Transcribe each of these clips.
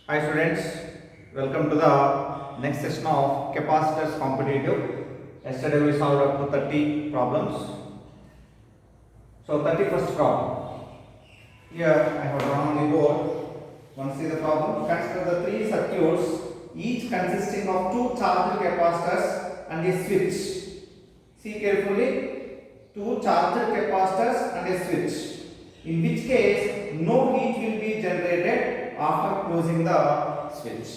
Hi students, welcome to the next session of capacitors competitive. Yesterday we solved up to 30 problems. So 31st problem. Here I have drawn on the board. Once see the problem. Consider the three circuits, each consisting of two charged capacitors and a switch. See carefully. Two charged capacitors and a switch. In which case no heat will be generated after closing the switch.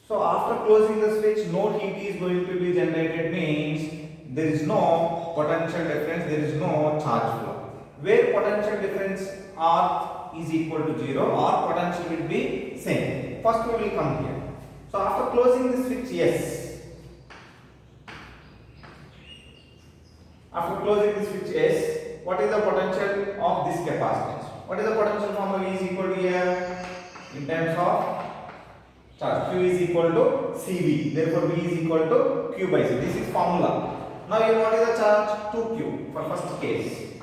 So after closing the switch, no heat is going to be generated means there is no potential difference, there is no charge flow. Where potential difference R is equal to 0 or potential will be same. First we will come here. So after closing the switch, yes. After closing the switch, yes. What is the potential of this capacitance? What is the potential formula? V is equal to here in terms of charge. Q is equal to CV. Therefore, V is equal to Q by C. This is formula. Now, here what is the charge? 2Q for first case.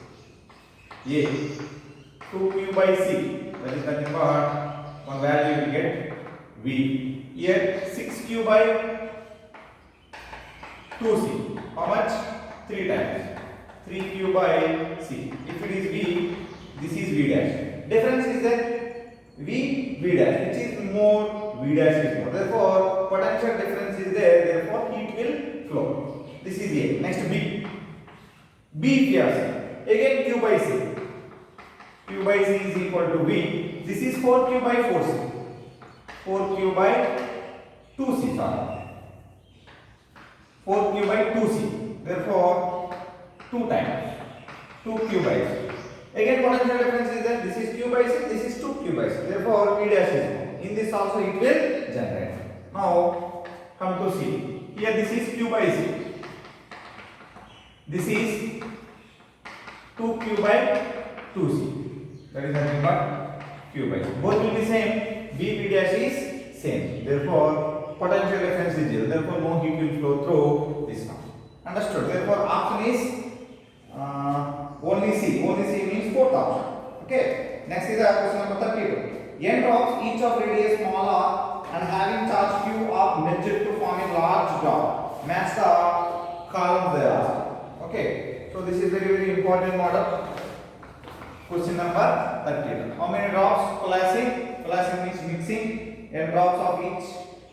A 2Q by C. That is nothing but one value you will get V. Here 6Q by 2C. How much? 3 times. 3Q by C. If it is V, this is V dash. Difference is that V dash, which is more, V dash is more. Therefore, potential difference is there. Therefore, heat will flow. This is A. Next B. B here. Again Q by C. Q by C is equal to V. This is 4Q by 4C. 4Q by 2C. Sorry. 4Q by 2C. Therefore, 2 times 2Q by C. Again potential difference is that this is Q by C, this is 2Q by C. Therefore V dash is more. In this also it will generate. Now come to C. Here this is Q by C. This is 2Q by 2C. That is nothing but Q by C. Both will be same. V dash is same. Therefore potential difference is 0. Therefore no heat will flow through this one. Understood? Therefore option is only C. Only C means fourth option. Okay. Next is the question number 32. N drops, each of radius small r and having charge Q are merged to form a large drop. Match the columns they are. Okay. So this is very important model. Question number 32. How many drops? Coalescing. Coalescing means mixing. N drops of each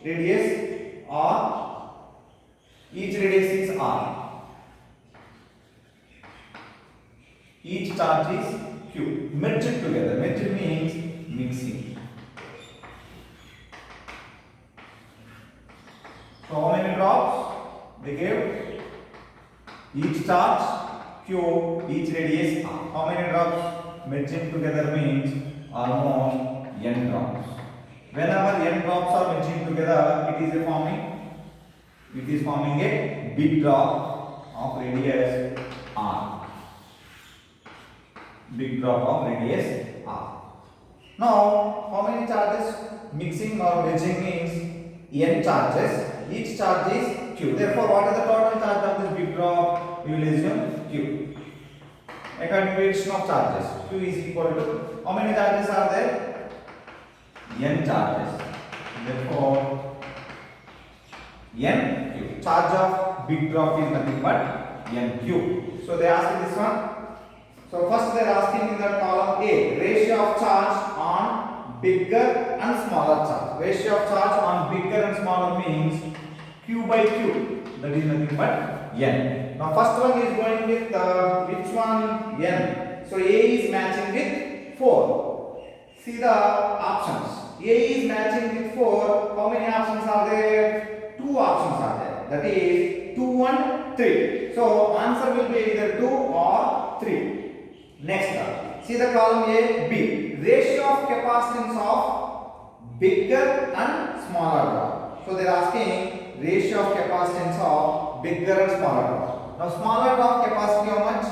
radius are. Each radius is r. Each charge is Q. Merge it together. Merge means mixing. So how many drops? They gave each charge Q, each radius R. How many drops? Merging together means almost n drops. Whenever n drops are merging together, it is forming a big drop of radius R. Big drop of radius R. Now, how many charges? Mixing or merging means n charges. Each charge is Q. Therefore, what is the total charge of this big drop? We will assume Q. According to addition of charges, Q is equal to how many charges are there? N charges. Therefore, N Q. Charge of big drop is nothing but N Q. So they ask this one. So first they are asking in the column A, ratio of charge on bigger and smaller charge. Ratio of charge on bigger and smaller means Q by Q. That is nothing but N. Now first one is going with which one? N. So A is matching with 4. See the options. A is matching with 4. How many options are there? 2 options are there. That is 2 and 3. So answer will be either 2 or 3. Next, see the column A, B. Ratio of capacitance of bigger and smaller drop. So they are asking ratio of capacitance of bigger and smaller drop. Now smaller drop capacity how much?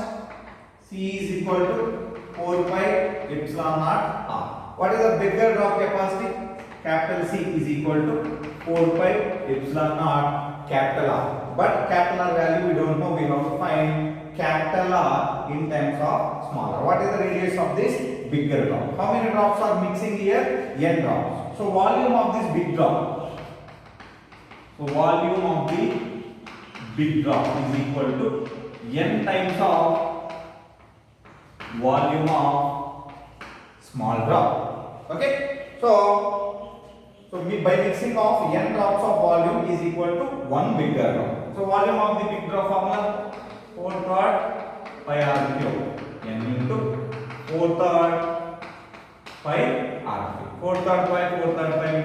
C is equal to 4 pi epsilon naught R. What is the bigger drop capacity? Capital C is equal to 4 pi epsilon naught capital R. But capital R value we don't know. We have to find capital R in terms of smaller. What is the radius of this bigger drop? How many drops are mixing here? N drops. So volume of this big drop. So volume of the big drop is equal to n times of volume of small drop. Okay. So by mixing of n drops of volume is equal to one bigger drop. So volume of the big drop formula 4/3 pi r cube n into 4/3 pi r cube. 4/3 pi will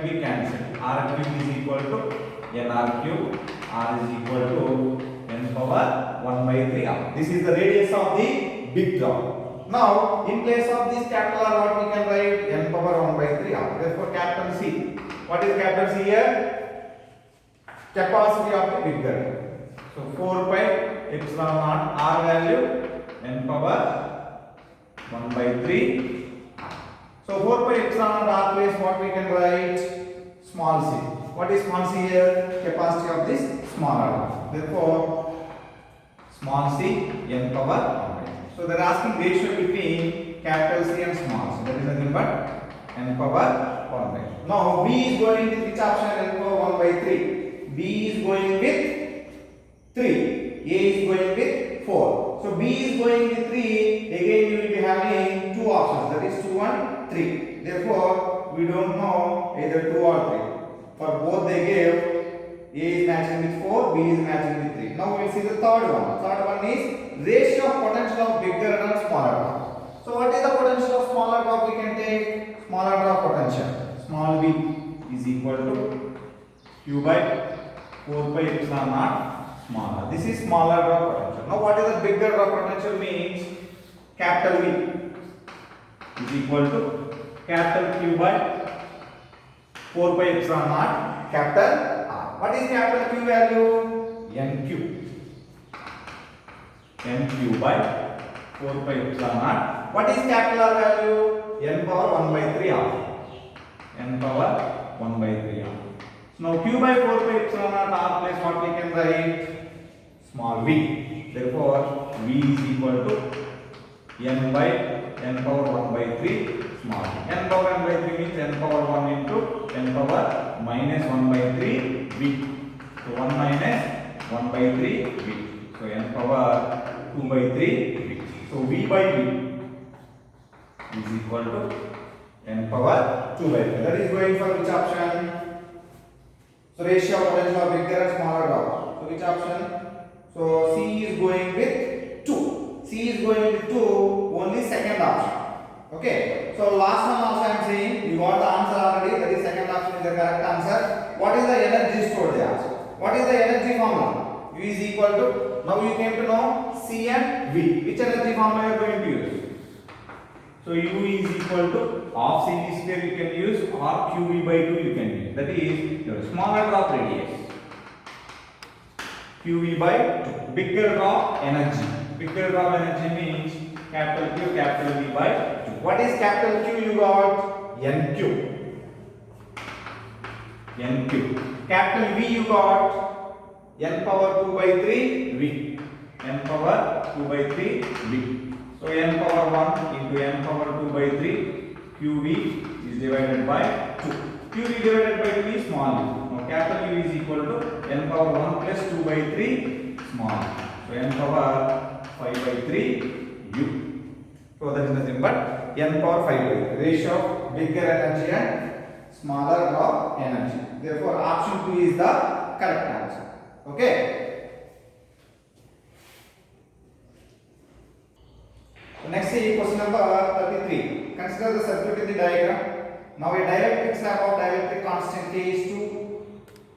be cancelled. R cube is equal to n r cube. R is equal to n power 1/3 r. This is the radius of the big drop. Now, in place of this capital R, what we can write? N power 1/3 r. Therefore, capital C. What is capital C here? Capacity of the bigger. So 4 pi epsilon naught r value n power 1/3 r. So 4 pi epsilon naught r place what we can write? Small c. What is small c here? Capacity of this smaller one. Therefore, small c n power 1/3. So they are asking ratio between capital C and small c. That is nothing but n power 1/3. Now B is going with which option? N power 1/3. B is going with 3. A is going with 4. So B is going with 3. Again you will be having two options. That is 2 and 3. Therefore we don't know either 2 or 3. For both they gave A is matching with 4, B is matching with 3. Now we will see the third one. The third one is ratio of potential of bigger and smaller drop. So what is the potential of smaller drop? We can take smaller drop potential. Small v is equal to q by 4 pi epsilon naught smaller. This is smaller drop potential. Now what is the bigger drop potential? Means capital V is equal to capital Q by 4 pi epsilon naught capital R. What is capital Q value? NQ. NQ by 4 pi epsilon naught. What is capital R value? N power 1/3 R. N power 1/3 R. So now Q by 4 pi epsilon naught R place what we can write? Small v. Therefore V is equal to N by N power 1/3 small v. N power 1/3 means N power 1 into N power minus 1/3 v. So 1 minus 1/3 v. So N power 2/3 v. So V by V is equal to N power 2/3. That is going for which option? So ratio of potential of bigger and smaller drop. So which option? So C is going with 2. C is going with 2, only second option. Okay. So last one also I am saying you got the answer already. That is second option is the correct answer. What is the energy stored there? What is the energy formula? U is equal to, now you came to know C and V. Which energy formula you are going to use? So U is equal to half CV square you can use or QV by 2 you can use. That is your smaller drop radius. QV by 2. Bigger drop energy. Bigger drop energy means capital Q, capital V by 2. What is capital Q you got? NQ. NQ. Capital V you got N power 2/3 V. N power 2/3 V. So N power 1 into N power 2/3 QV is divided by 2. QV divided by 2 is small v. Now capital U is equal to N power 1 plus 2/3 small v. So N power 5/3 U. So that is nothing but N power 5/3. Ratio of bigger energy and smaller drop energy. Therefore option 2 is the correct answer. Okay. So next is question number 33. Consider the circuit in the diagram. Now a dielectric slab of dielectric constant K(2)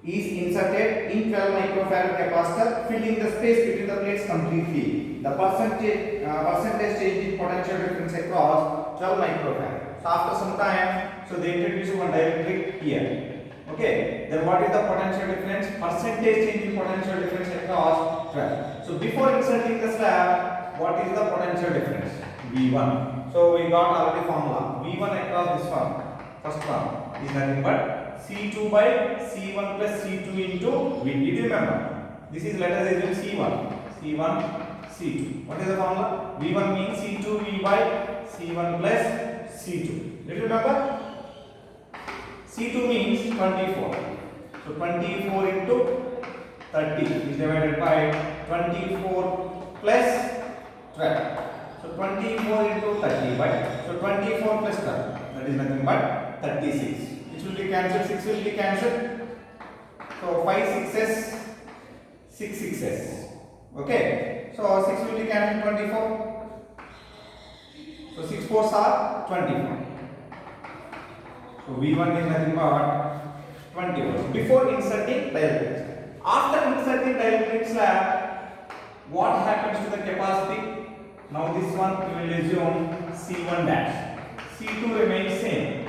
is inserted in 12 microfarad capacitor, filling the space between the plates completely. The percentage change in potential difference across 12 microfarad. So after some time, so they introduce one dielectric here. Okay. Then what is the potential difference? Percentage change in potential difference across 12. So before inserting the slab, what is the potential difference? V1. So we got already formula. V1 across this one. First one is nothing but C2 by C1 plus C2 into V. Did you remember? This is, let us assume C1. C1, C2. What is the formula? V1 means C2V by C1 plus C2. Did you remember? C C2 means 24. So 24 into 30 is divided by 24 plus 12. So 24 into 30 by, so 24 plus 12, that is nothing but 36. Which will be cancelled, 6 will be cancelled. So 5 6s, 6 6s. Okay. So 6 will be cancelled, 24. So 6 4s are 24. So V1 is nothing but 20 volts. Before inserting dielectric. After inserting dielectric slab, what happens to the capacity? Now this one we will assume C1 dash. C2 remains same.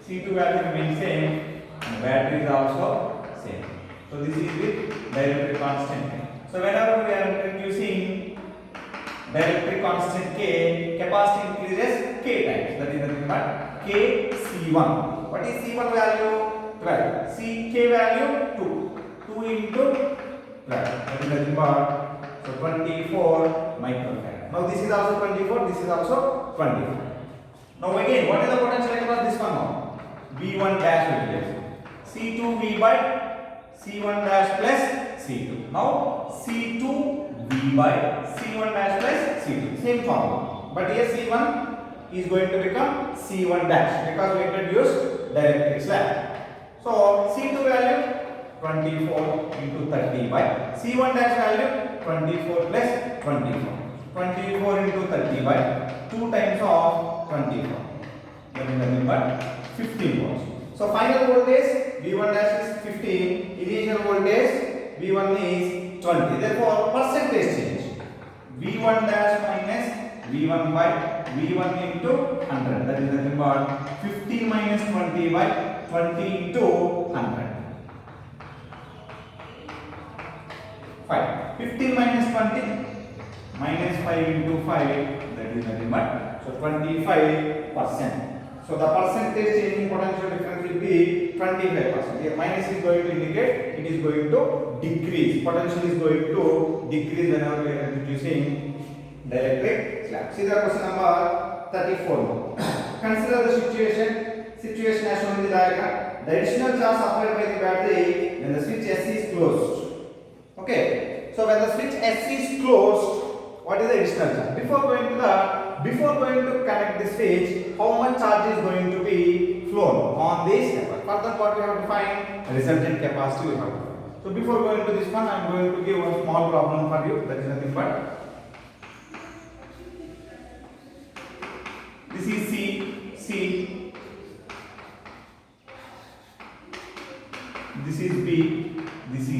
C2 value remains same and battery is also same. So this is with dielectric constant. So whenever we are introducing dielectric constant K, capacity increases K times. That is nothing but K C1. What is C1 value? 12. C K value 2. 2 into 12. That is nothing but so 24 microfarad. Now this is also 24. This is also 24. Now again, what is the potential across this one now? V1 dash will be C2 V by C1 dash plus C2. Now C2 V by C1 dash plus C2. Same formula. But here C1 is going to become C1 dash because we introduced dielectric slab. So C2 value 24 into 30 by C1 dash value 24 plus 24. 24 into 30 by 2 times of 24. That is nothing but 15 volts. So final voltage V1 dash is 15. Initial voltage V1 is 20. Therefore percentage change V1 dash minus V1 by V1 into 100. That is nothing but 15 minus 20 by 20 into 100. 5. 15 minus 20 minus 5 into 5, that is nothing but so 25%. So the percentage change in potential difference will be 25%. Here minus is going to indicate it is going to decrease. Potential is going to decrease whenever we are introducing dielectric slab. See the question number 34. Consider the situation as shown in the diagram. The additional charge supplied by the battery when the switch S is closed. Okay. So when the switch S is closed, what is the additional charge? Before going to connect the switch, how much charge is going to be flown on this network? Further, what we have to find? Resultant capacity we have to find. So before going to this one, I am going to give one small problem for you. That is nothing but this is C, this is B, this is E.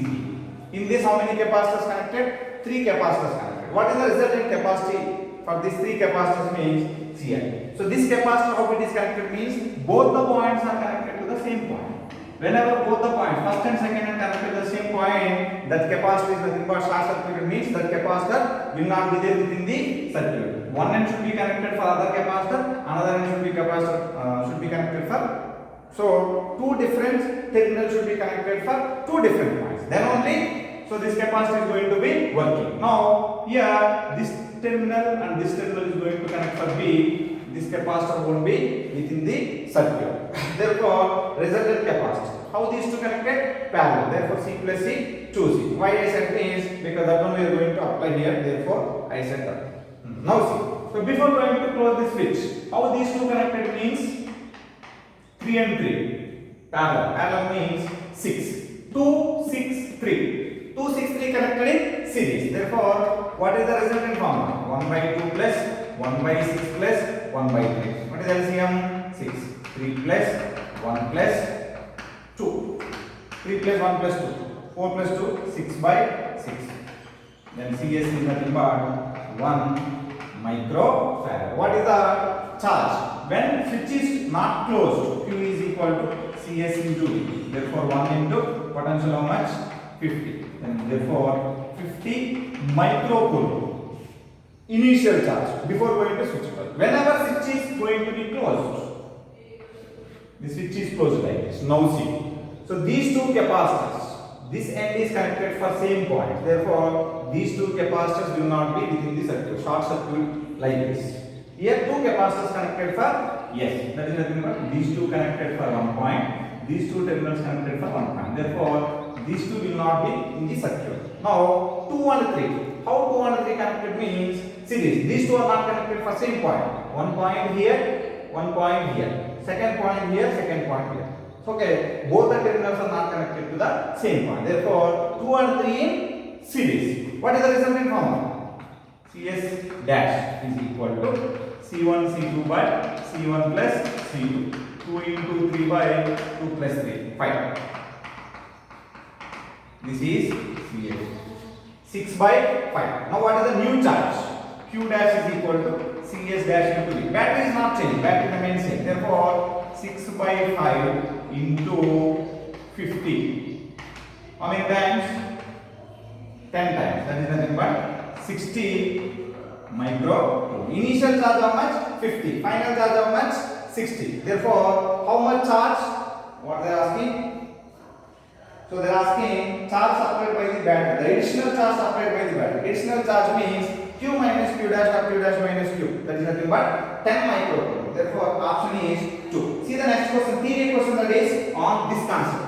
In this, how many capacitors connected? 3 capacitors connected. What is the resultant capacity for these 3 capacitors means Ci. So this capacitor, how it is connected means both the points are connected to the same point. Whenever both the points, first and second, are connected to the same point, that capacitor is nothing but short circuit means that capacitor will not be there within the circuit. One end should be connected for other capacitor, another end should be connected for. So two different terminals should be connected for 2 different points. Then only, so this capacitor is going to be working. Now here this terminal and this terminal is going to connect for B. This capacitor won't be within the circuit. Therefore, resultant capacitor. How these two connected? Parallel. Therefore, C plus C, 2C. Why I said this? Because that one we are going to apply here. Therefore, I said that. Now see. So before going to close the switch, how these two connected means 3 and 3. Parallel. Parallel means 6. 2, 6, 3. 2, 6, 3 connected in series. Therefore, what is the resultant formula? 1 by 2 plus 1 by 6 plus 1 by 3. What is LCM? 6. 3 plus 1 plus 2. 3 plus 1 plus 2. 4 plus 2, 6 by 6. Then CS is nothing but 1 microfarad. What is the charge? When switch is not closed, Q is equal to CS into V. Therefore, 1 into potential how much? 50. And therefore, 50 microcoulomb. Initial charge before going to switch. Whenever switch is going to be closed, the switch is closed like this. Now see. So these two capacitors, this end is connected for same point. Therefore, these two capacitors will not be within the circuit. Short circuit like this. Here two capacitors connected for yes. That is nothing but these two connected for one point. these two terminals connected for one point. Therefore, these two will not be in the circuit. Now, 2 and 3. How 2 and 3 connected means, see this. These two are not connected for same point. One point here, one point here. Second point here, second point here. Okay, both the terminals are not connected to the same point. Therefore, 2 and 3 in series. What is the resultant formula? CS dash is equal to C1 C2 by C1 plus C2. 2 into 3 by 2 plus 3. 5. This is CS. 6 by 5. Now what is the new charge? Q dash is equal to CS dash into V. Battery is not changed. Battery remains same. Therefore, 6 by 5 into 50. How many times? 10 times. That is nothing but 60 micro. Initial charge how much? 50. Final charge how much? 60. Therefore, how much charge? What they are asking? So they are asking charge supplied by the battery. The additional charge supplied by the battery. Additional charge means Q minus Q dash or Q dash minus Q. That is nothing but 10 micro. Therefore, option is 2. See the next question. Theory question that is on this concept.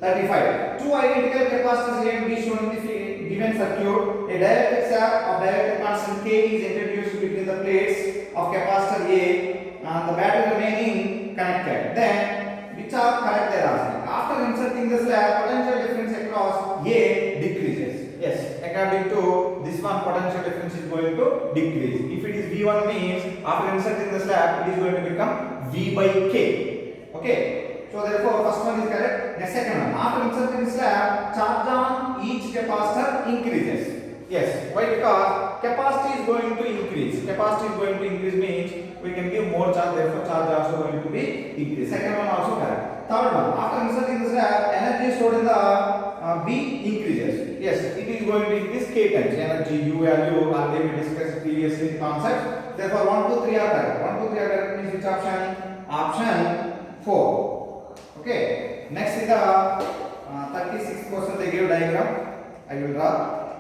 35. Two identical capacitors A and B shown in the given circuit. A dielectric sap of dielectric constant K is introduced between the plates of capacitor A and the battery remaining connected. Then, which are correct they are asking. After inserting the slab, potential difference across A decreases. Yes, according to this one, potential difference is going to decrease. If it is V1 means after inserting the slab, it is going to become V by K. Okay. So therefore, first one is correct. The second one, after inserting the slab, charge on each capacitor increases. Yes. Why? Because capacity is going to increase. Capacity is going to increase means we can give more charge. Therefore, charge also going to be increased. Second one also correct. Third one, after inserting the slab, energy stored in the B increases. Yes, it is going to increase K times. Energy U value already we discussed previously in concept. Therefore, 1, 2, 3 are correct. 1, 2, 3 are correct means which option? Option 4. Okay. Next is the 36th question. They give diagram. I will draw.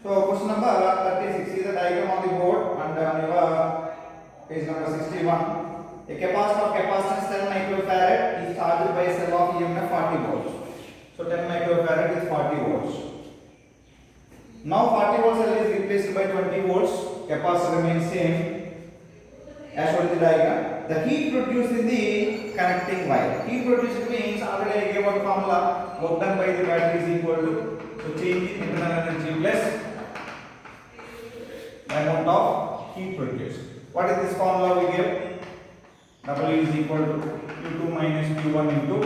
So question number 36 is the diagram on the board and on your page number 61. A capacitor of capacitance 10 microfarad is charged by a cell of EMF 40 volts. So 10 microfarad is 40 volts. Now 40 volt cell is replaced by 20 volts. Capacitor remains same as shown in the diagram. The heat produced in the connecting wire. Heat produced means already I gave out formula. Work done by the battery is equal to, so change in internal energy plus the amount of heat produced. What is this formula we give? W is equal to Q2 minus Q1 into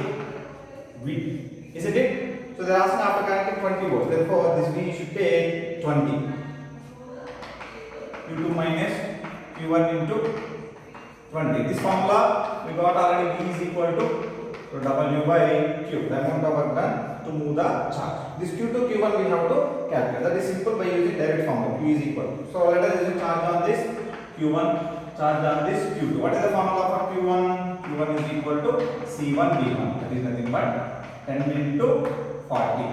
V. Isn't it? So they are asking after connecting 20 volts. Therefore, this V should take 20. Q2 minus Q1 into 20. This formula we got already. V is equal to W by Q. The amount of work done to move the charge. This Q2 Q1 we have to calculate. That is simple by using direct formula. Q is equal to. So let us use charge on this Q1. Charge on this Q2. What is the formula for Q1? Q1 is equal to C1 V1. That is nothing but 10 into 40.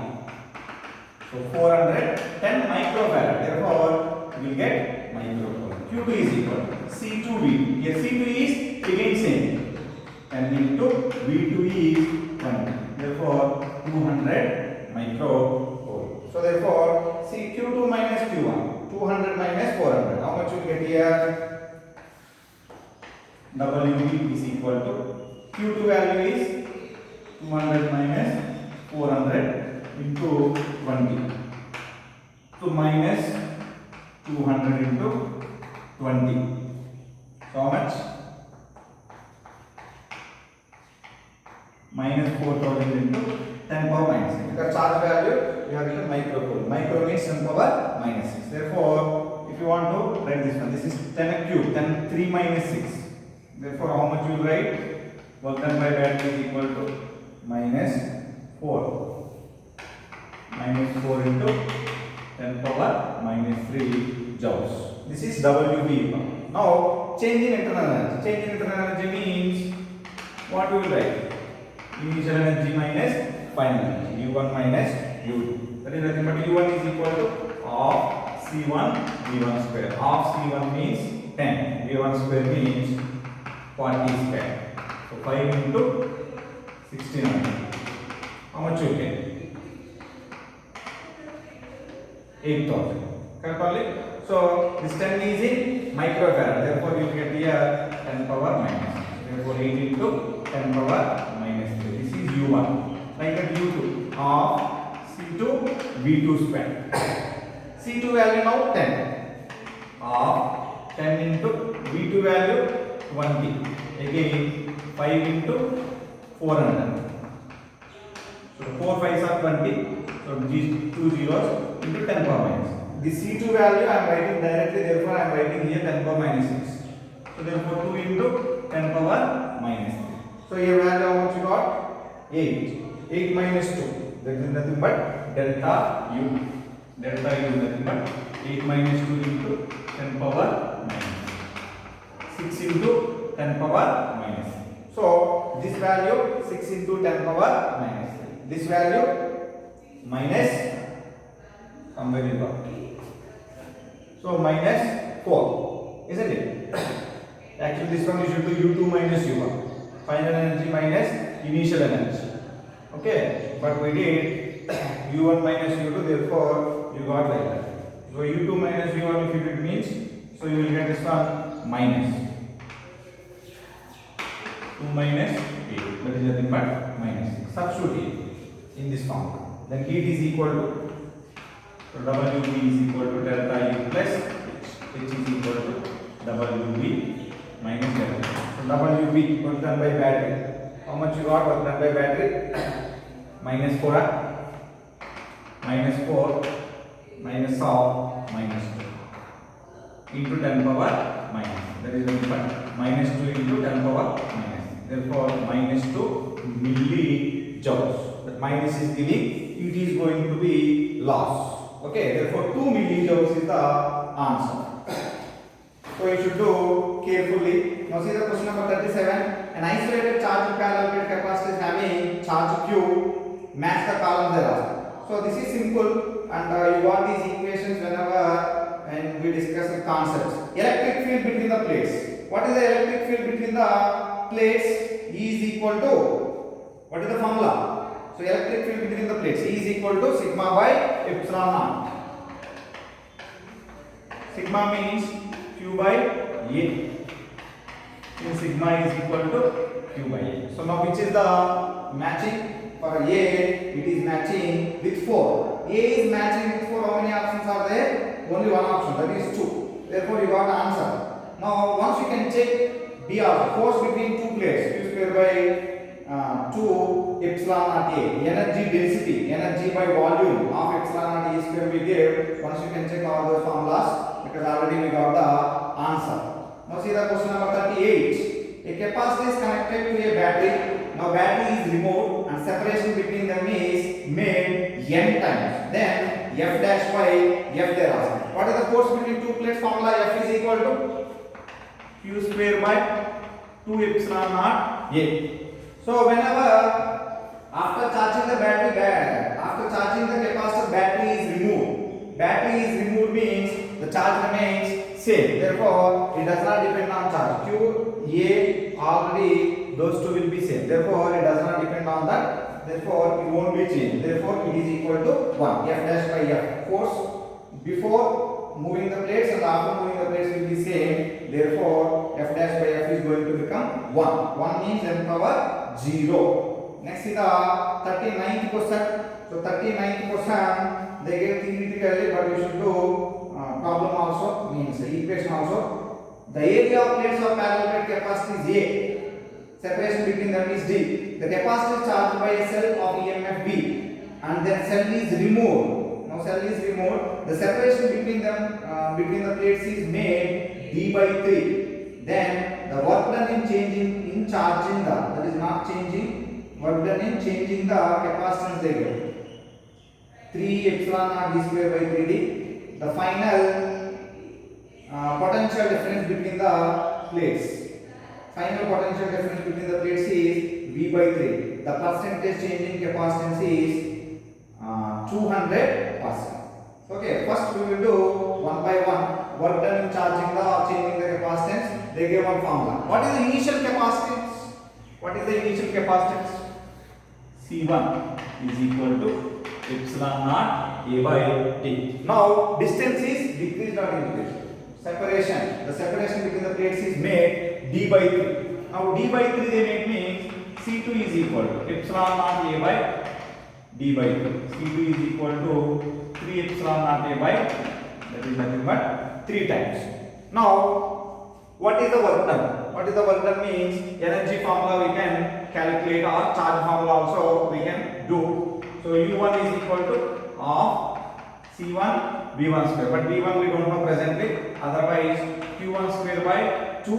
So 410 microfarad. Therefore, we will get microcoulomb. Q2 is equal to C2V. Here C2 is again same. 10 into V2 is 20. Therefore, 200 microcoulomb. So therefore, see Q2 minus Q1. 200 minus 400. How much you get here? WV is equal to Q2 value is 200 minus 400 into 20. So minus 200 into 20. So how much? Minus 4000 into 10 power minus 6. Because charge value we have written microcoulomb. Micro means 10 power minus 6. Therefore, if you want to write this one, this is 10 cube, 10 3 minus 6. Therefore, how much you will write? Work done by battery is equal to minus 4. Minus 4 into 10 power minus 3 joules. This is WV. Now, change in internal energy. Change in internal energy means what we will write? Initial energy minus final energy. U1 minus U2. That is nothing but U1 is equal to half C1 V1 square. Half C1 means 10. V1 square means 40 square. So 5 into 1600. How much you get? 8,000. Correct only? So this 10 is in microfarad. Therefore you get here 10 power minus. Therefore 8 into 10 power minus 3. This is U1. Like that U2 of C2 V2 square. C2 value now 10. Of 10 into V2 value 20. Again 5 into 400. So 4 5s are 20. So these two zeros into 10 power minus. The C2 value I am writing directly, therefore I am writing here 10 power minus 6. So therefore 2 into 10 power minus 3. So here value how much you got? 8. 8 minus 2. That is nothing but delta U. Delta U is nothing but 8 minus 2 into 10 power minus 6 into 10 power minus 3. So this value 6 into 10 power minus 3. This value minus somewhere you got. So minus 4, isn't it? Actually this one you should do U2 minus U1. Final energy minus initial energy. Okay, but we did U1 minus U2, therefore you got like that. So U2 minus U1 if it means, so you will get this one minus 2 minus 8, that is nothing but minus 6. Substitute in this form. Then heat is equal to, so WB is equal to delta U plus H is equal to WB minus delta. So WB work done by battery. How much you got work done by battery? Minus 4 minus 4 minus of minus 2 into 10 power minus. That is nothing but minus 2 into 10 power minus. Therefore minus 2 millijoules. That minus is giving it is going to be loss. Okay, therefore 2 millijoules is the answer. So you should do carefully. Now see the question number 37. An isolated charge parallel plate capacitor is having charge Q. Match the columns thereafter. So this is simple, and you got these equations whenever and we discuss the concepts. Electric field between the plates. What is the electric field between the plates? E is equal to, what is the formula? So electric field between the plates, E is equal to sigma by epsilon naught. Sigma means Q by A. Since sigma is equal to Q by A. So now which is the matching? For A, it is matching with 4. A is matching with 4. How many options are there? Only one option, that is 2. Therefore, you got the answer. Now, once you can check B also, force between two plates, Q square by 2 epsilon naught A. Energy density, energy by volume of epsilon naught A square we give. Once you can check all those formulas, because already we got the answer. Now, see the question number 38. A capacitor is connected to a battery. Now battery is removed and separation between them is made n times. Then F dash by F thereafter. What is the force between two plates formula? F is equal to Q square by 2 epsilon naught A. So whenever after charging the battery, after charging the capacitor, battery is removed. Battery is removed means the charge remains same. Therefore, it does not depend on charge. Q, A already those two will be same. Therefore, it does not depend on that. Therefore, it won't be changed. Therefore, it is equal to 1. F dash by F. Force before moving the plates and after moving the plates will be same. Therefore, F dash by F is going to become 1. 1 means n power 0. Next is the 39th question. So 39th question they gave theoretically, but you should do problem also, means equation also. The area of plates of parallel plate capacity is A. Separation between them is D. The capacitor is charged by a cell of EMF B, and then cell is removed. Now cell is removed. The separation between them between the plates is made D by 3. Then the work done in charging the, that is not changing, work done in changing the capacitance they get 3 epsilon naught d square by 3D. The final potential difference between the plates. Final potential difference between the plates is V by 3. The percentage change in capacitance is 200%. Okay, first we will do one by one. work done in charging the or changing the capacitance, they gave one formula. What is the initial capacitance? What is the initial capacitance? C1 is equal to epsilon naught A by T. Now distance is decreased or increased. Separation. The separation between the plates is made d by 3. Now d by 3 they make means C2 is equal to epsilon naught A by d by 3. C2 is equal to 3 epsilon naught A by, that is nothing but 3 times. Now what is the work done? What is the work done means energy formula we can calculate or charge formula also we can do. So U1 is equal to of C1 V1 square, but V1 we don't know presently, otherwise Q1 square by 2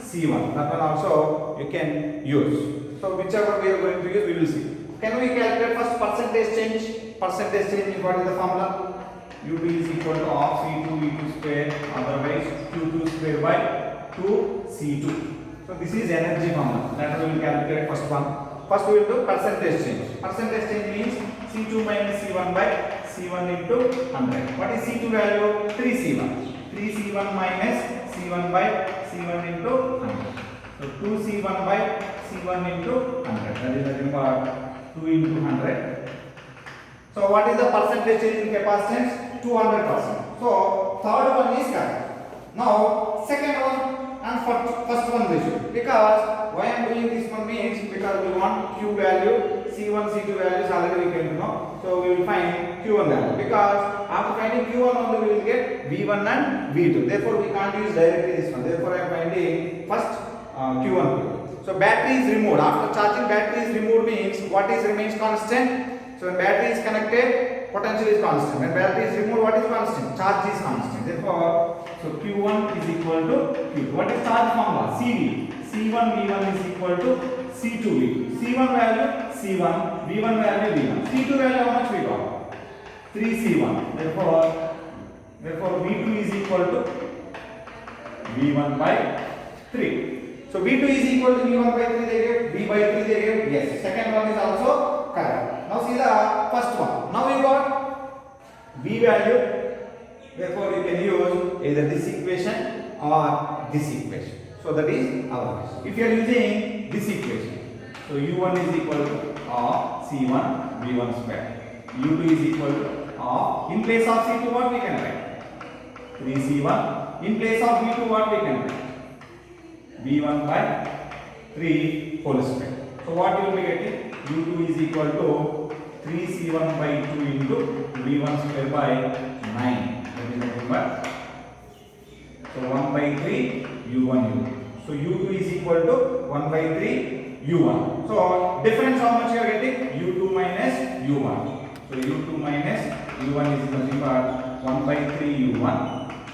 C1, that one also you can use. So whichever we are going to use we will see. Can we calculate first percentage change? Percentage change, what is the formula? U2 is equal to of C2 V2 square, otherwise Q2 square by 2 C2. So this is energy formula, that we will calculate first one. First we will do percentage change. Percentage change means C2 minus C1 by C1 into 100. What is C2 value? 3C1. 3C1 minus C1 by C1 into 100. So 2C1 by C1 into 100. That is nothing but 2 into 100. So what is the percentage change in capacitance? 200%. So third one is correct. Now second one and first one we should. Because why I am doing this one means because we want Q value, C1, C2 values already we can know. So we will find Q1 value. Because after finding Q1 only we will get V1 and V2. Therefore we can't use directly this one. Therefore I am finding first Q1. So battery is removed. After charging, battery is removed means what is remains constant? So when battery is connected, potential is constant. When battery is removed, what is constant? Charge is constant. Therefore, so Q1 is equal to Q2. What is charge formula? CV. C1 V1 is equal to C2 V2. C1 value C1, V1 value V1. C2 value how much we got? 3C1. Therefore V2 is equal to V1 by 3. So V2 is equal to V1 by 3 they gave, V by 3 they gave. Yes. Second one is also correct. Now see the first one. Now we got V value. Therefore you can use either this equation or this equation. So that is our case. If you are using this equation, so U1 is equal to C1 V1 square. U2 is equal to in place of C2 what we can write? 3C1. In place of V2 what we can write? V1 by 3 whole square. So what you will be getting? U2 is equal to 3C1 by 2 into V1 square by 9. That is nothing but, so 1 by 3 U1 U. So U2 is equal to 1 by 3 U1. So difference how much you are getting? U2 minus U1. So U2 minus U1 is nothing but 1 by 3 U1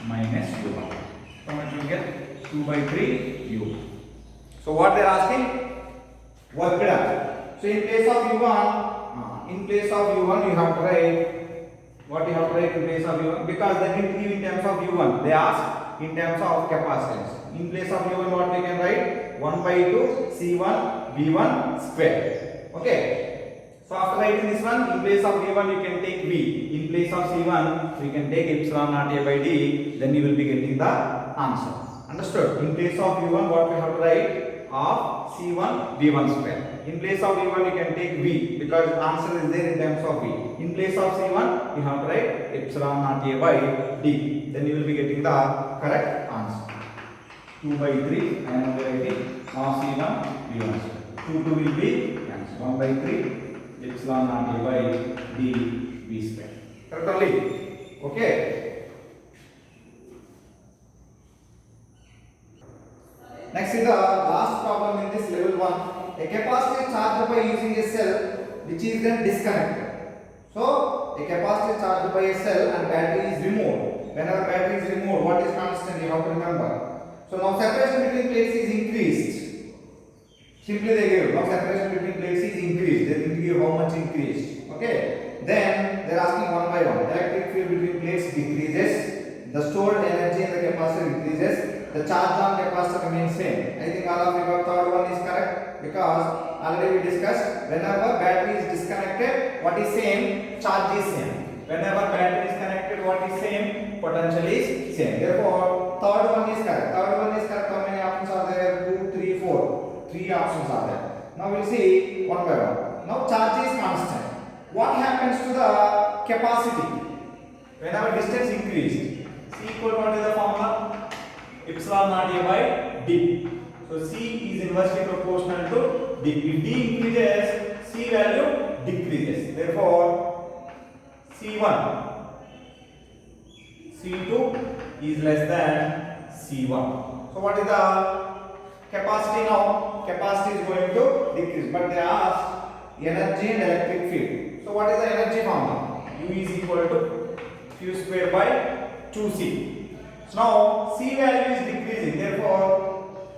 minus U1. How much you get? 2 by 3 U. So what they are asking? Work done. So in place of U1 you have to write, what you have to write in place of U1? Because they didn't give in terms of U1, they ask in terms of capacitance. In place of U1 what we can write? 1 by 2 C1 V1 square. Okay. So after writing this one, in place of V1 you can take V. In place of C1 we can take epsilon naught A by D. Then you will be getting the answer. Understood? In place of V1 what we have to write? Of C1 V1 square. In place of V1 you can take V because answer is there in terms of V. In place of C1 you have to write epsilon naught A by D. Then you will be getting the correct answer. 2 by 3 I am writing of C1 V1 square. 2 will be answer. 1 by 3 epsilon naught A by D V square. Correct only? Okay. Next is the last problem in this level 1. A capacitor charged by using a cell which is then disconnected. So a capacitor charged by a cell and battery is removed. Whenever battery is removed, what is constant? You have to remember. So now separation between plates is increased. Simply they give. Now separation between plates is increased. They didn't give how much increased. Okay. Then they are asking one by one. Electric field between plates decreases. The stored energy in the capacitor increases. The charge on capacitor remains same. I think all of you got third one is correct because already we discussed whenever battery is disconnected, what is same? Charge is same. Whenever battery is connected, what is same? Potential is same. Therefore, third one is correct. Third one is correct. How many options are there? 2, 3, 4. 3 options are there. Now we'll see one by one. Now charge is constant. What happens to the capacity whenever distance increased? C equal to what is the formula? Epsilon naught A by D. So C is inversely proportional to D. If D increases, C value decreases. Therefore, C1, C2 is less than C1. So what is the capacity now? Capacity is going to decrease. But they ask energy and electric field. So what is the energy formula? U is equal to Q square by 2C. So now C value is decreasing. Therefore,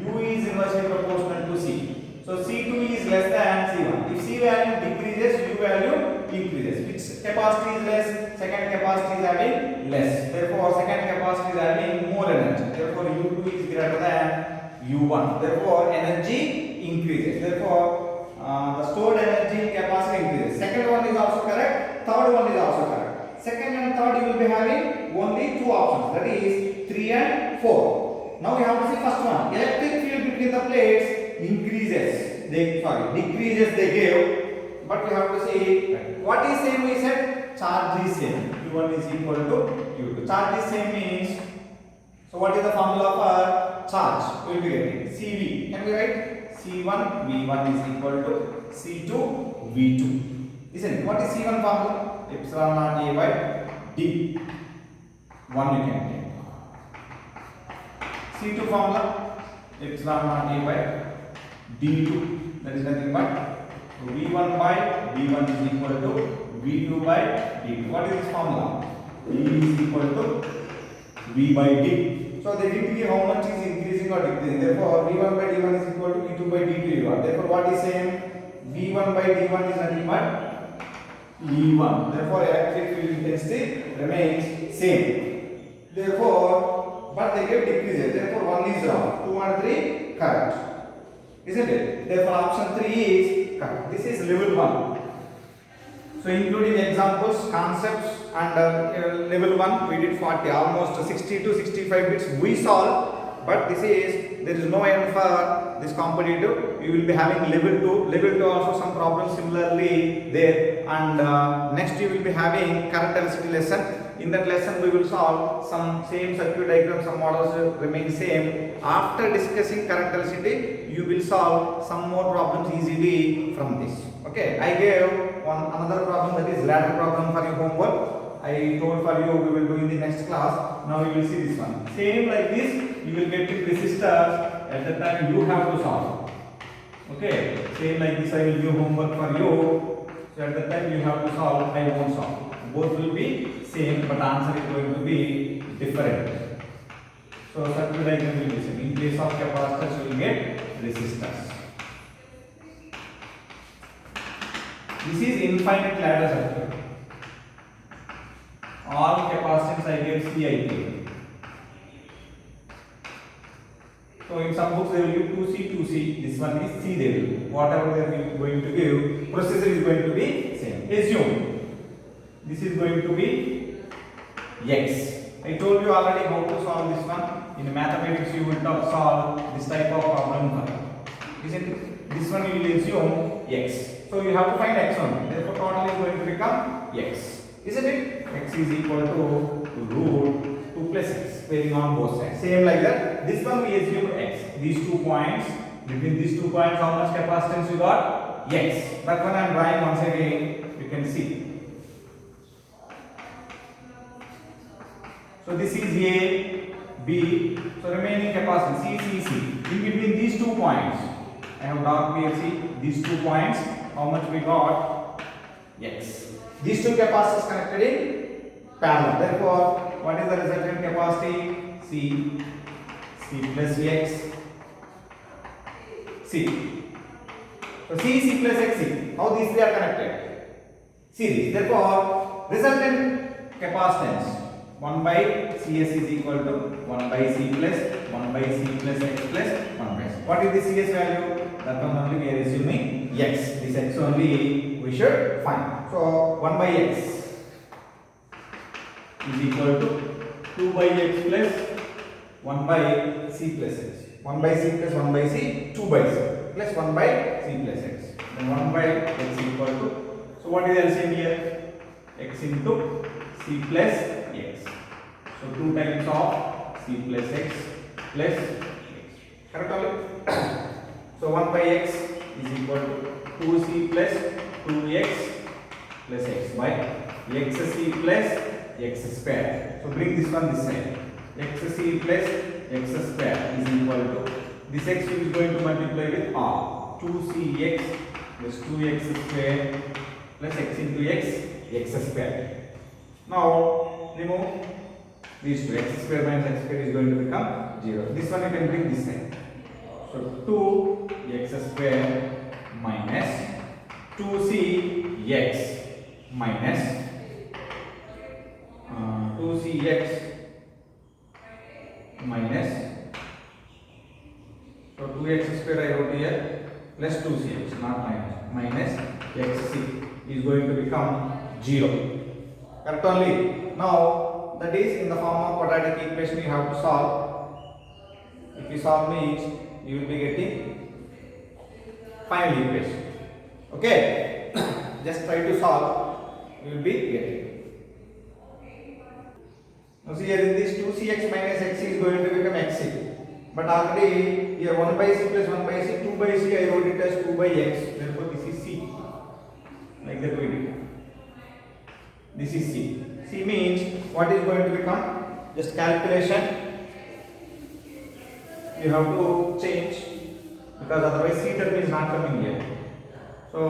U is inversely proportional to C. So C2 is less than C1. If C value decreases, U value increases. Which capacity is less? Second capacity is having less. Therefore, second capacity is having more energy. Therefore, U2 is greater than U1. Therefore, energy increases. Therefore, the stored energy capacity increases. Second one is also correct. Third one is also correct. Second and third you will be having only two options. That is 3 and 4. Now we have to see first one. Electric field between the plates increases. Decreases they gave. But we have to see what is same. We said charge is same. Q1 is equal to Q2. Charge is same means. So what is the formula for charge? We will be getting CV. Can we write? C1 V1 is equal to C2 V2. Isn't it? What is C1 formula? Epsilon naught A by D. 1 you can take. C2 formula? Epsilon naught A by D2. That is nothing but V1 by D1 is equal to V2 by D2. What is this formula? E is equal to V by D. So they didn't give how much is increasing or decreasing. Therefore, V1 by D1 is equal to V2 by D2. Therefore, what is same? V1 by D1 is nothing but E1. Therefore, electric field intensity remains same. Therefore, but they give decreases. Therefore, 1 is wrong. 2 and 3 correct. Isn't it? Therefore, option 3 is correct. This is level 1. So, including examples, concepts, and level 1, we did 40, almost 60 to 65 bits we solved. But this is, there is no end for this competitive. You will be having level 2. Level 2 also some problems similarly there. And next you will be having current density lesson. In that lesson we will solve some same circuit diagram, some models remain same. After discussing current density, you will solve some more problems easily from this. Okay, I gave another problem, that is ladder problem for your homework. I told for you we will do in the next class. Now we will see this one. Same like this, you will get the resistors. At the time you have to solve. Okay, same like this I will give homework for you. So at the time you have to solve, I won't solve. Both will be same, but answer is going to be different. So circuit diagram will be same. In place of capacitors, you will get resistors. This is infinite ladder circuit. All capacitance I gave CIK. So in some books they will give 2C. This one is C they will give. Whatever they are going to give, procedure is going to be same. Assume this is going to be X. I told you already how to solve this one. In mathematics you will solve this type of problem. Isn't it? This one you will assume X. So you have to find X1. Therefore total is going to become X. Isn't it? X is equal to root 2 plus X, varying on both sides. Same like that. This one we assume X. These 2 points, between these 2 points, how much capacitance you got? X. But when I am drawing once again, you can see. So this is A, B. So remaining capacitance C. In between these 2 points, I have dark PLC. These 2 points, how much we got? X. These 2 capacitors connected in parallel. Therefore, what is the resultant capacity? C plus X, C. So C plus X, C. How these 3 are connected? Series. Therefore, resultant capacitance 1 by CS is equal to 1 by C plus 1 by C plus X plus 1 by C. What is the CS value? That one only we are assuming X. This X only we should find. So 1 by X. is equal to 2 by x plus 1 by c plus x. 1 by c plus 1 by c, 2 by c plus 1 by c plus x. Then 1 by x equal to, so what is LCM here? X into c plus x. So 2 times of c plus x plus x. Correct only? So 1 by x is equal to 2c plus 2x plus x by xc plus x square. So bring this one this side. Xc plus x square is equal to, this x is going to multiply with r. 2cx plus 2x square plus x into x, x square. Now remove these two. X square minus x square is going to become 0. This one you can bring this side. So 2x square minus 2cx minus 2cx minus, so 2x square I wrote here plus 2cx, not minus xc is going to become 0. Correct only? Now that is in the form of quadratic equation you have to solve. If you solve means you will be getting final equation. Okay? Just try to solve, you will be getting. Now see here in this 2cx minus xc is going to become xc. But already here 1 by c plus 1 by c, 2 by c I wrote it as 2 by x. Therefore this is c. Like that we did. This is c. C means what is going to become? Just calculation. You have to change because otherwise c term is not coming here. So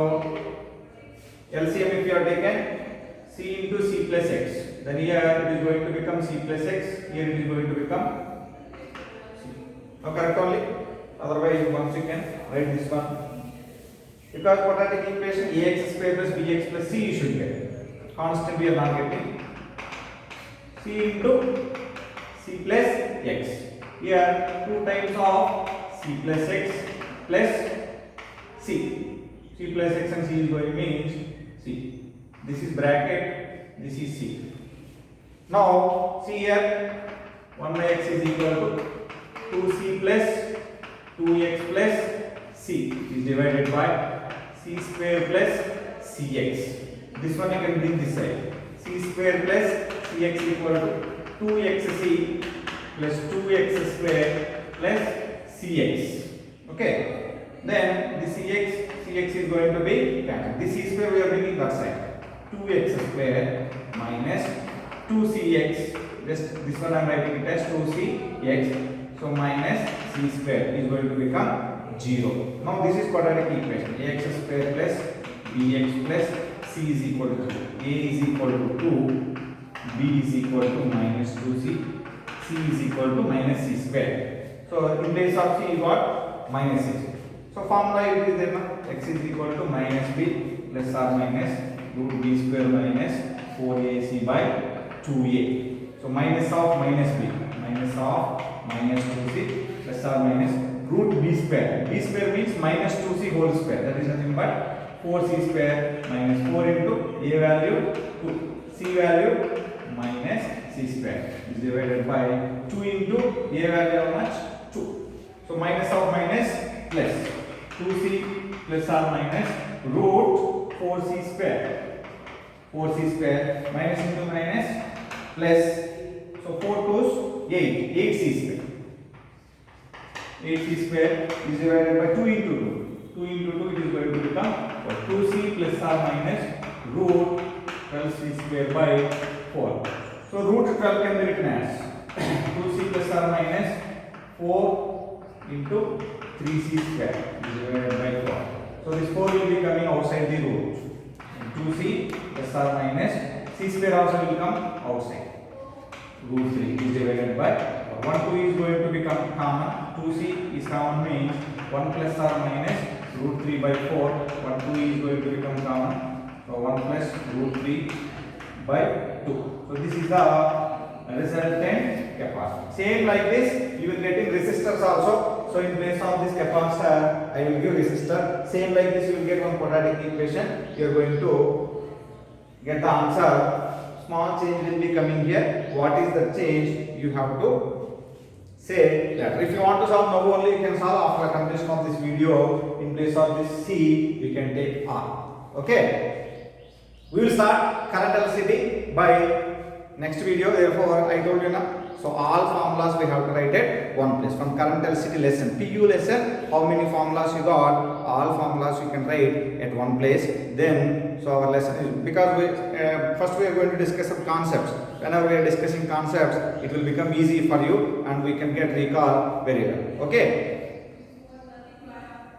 LCM if you have taken c into c plus x, then here it is going to become c plus x, here it is going to become c. Now correct only? Otherwise once you can write this one. Because quadratic equation ax square plus bx plus c you should get. Constant we are not getting. C into c plus x. Here 2 times of c plus x plus c. C plus x and c is going to means c. This is bracket, this is c. Now see here 1 by x is equal to 2c plus 2x plus c is divided by c square plus cx. This one you can bring this side. C square plus cx equal to 2xc plus 2x square plus cx. Okay. Then the cx is going to be cancelled. This c square we are bringing that side. 2x square minus 2cx. Just this one I am writing it as 2cx. So minus c square is going to become 0. Now this is quadratic equation. Ax square plus bx plus c is equal to 0. A is equal to 2, b is equal to minus 2c, c is equal to minus c square. So in place of c you got minus c. So formula it is there now. X is equal to minus b plus or minus root b square minus 4ac by 2a. So minus of minus b, minus of minus 2c plus or minus root b square. B square means minus 2c whole square. That is nothing but 4c square minus 4 into a value 2, c value minus c square is divided by 2 into a value how much? 2. So minus of minus plus 2c plus or minus root 4c square. 4c square minus into minus plus, so 4 2's 8, 8c square. 8c square is divided by 2 into 2. 2 into 2 it is going to become 2c plus or minus root 12c square by 4. So root 12 can be written as 2c plus or minus 4 into 3c square is divided by 4. So this 4 will be coming outside the root. 2c plus or minus c square also will come outside. Root 3 is divided by 1 2 is going to become common. 2c is common means 1 plus or minus root 3 by 4. 1 2 is going to become common. So 1 plus root 3 by 2. So this is the resultant capacitor. Same like this you will get in resistors also. So in place of this capacitor I will give resistor. Same like this you will get one quadratic equation. You are going to get the answer. small change will be coming here. What is the change? You have to say that. If you want to solve now only, you can solve after completion of this video. In place of this C, you can take R. Okay. We will start current electricity by next video. Therefore, I told you now. So all formulas we have to write at one place. From current electricity lesson, PU lesson, how many formulas you got? All formulas you can write at one place. Then, so our lesson is, because we first we are going to discuss some concepts. Whenever we are discussing concepts, it will become easy for you and we can get recall very well. Okay.